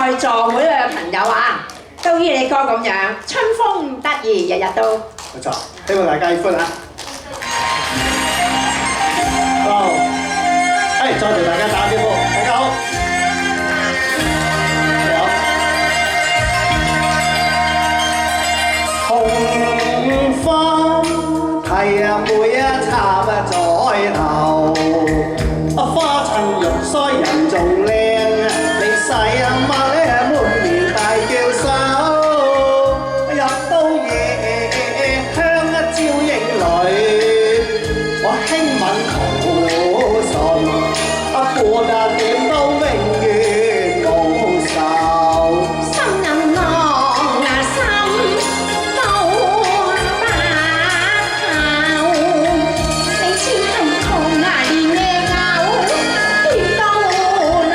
在座每位嘅朋友啊，都依你哥咁樣春風得意，日日都。冇錯，希望大家喜歡啊！好，再同大家打招呼，大家好。紅花係每一插在頭，花襯玉腮人仲靚，你使乜滿面大叫手？入到夜香照影裏，我輕吻好信，過得點都永遠無愁。心暗浪啊心冇白頭，你千恨痛啊連夜嘔，天都鬧，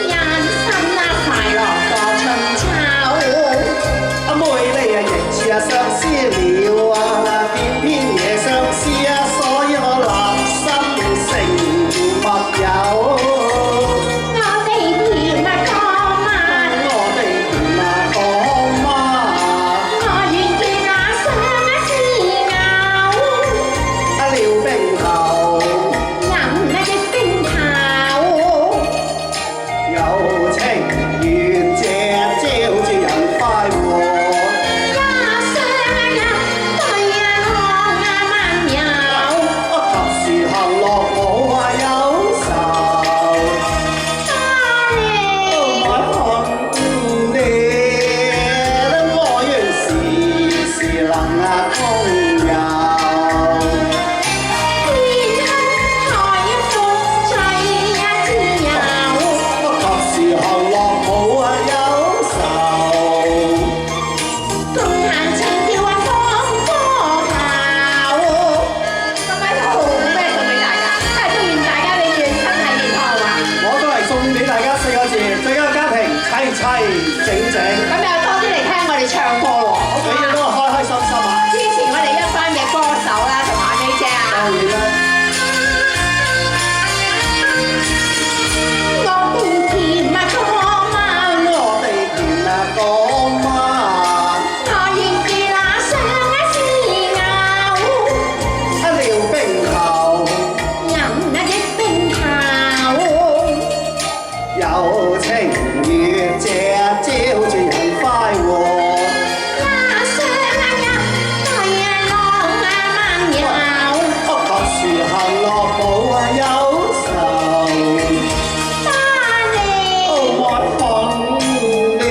人生啊快樂過春秋。妹你亦似相思了偏偏夜相思所以我立心成密友。我哋甜啊講啊，我哋甜講嘛，我願見那相思咬，撩冰頭，飲那隻冰頭，有情願借招住人快活。那相啊對啊浪啊漫遊，及時行樂冇有愁。我願時時能共遊。天空海闊隨自由，及時行樂冇有愁。共行情調啊放歌喉。各位好，咩送俾大家？真係祝願大家永遠身體健康啊！我都係送俾大家4個字：最佳家庭齊齊整整。咁又多啲嚟聽我哋唱歌喎，好唔永遠都好啊？係開開心心啊！支持我哋一班嘅歌手啦，同埋阿 May 姐啊！當然啦。我哋甜啊歌嘛，我哋甜講嘛，我願見那相思咬，撩冰頭，飲那隻冰頭，有情願借招住人快活。那相啊對啊浪啊漫遊，及時行樂冇有愁。花你我痛了，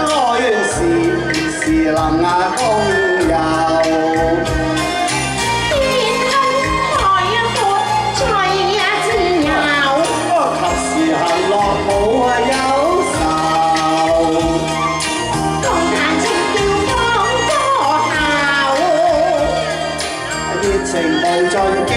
我願時時能共遊。天空海闊隨自由，及時行樂冇有愁。共彈情調放歌喉。熱情無盡見。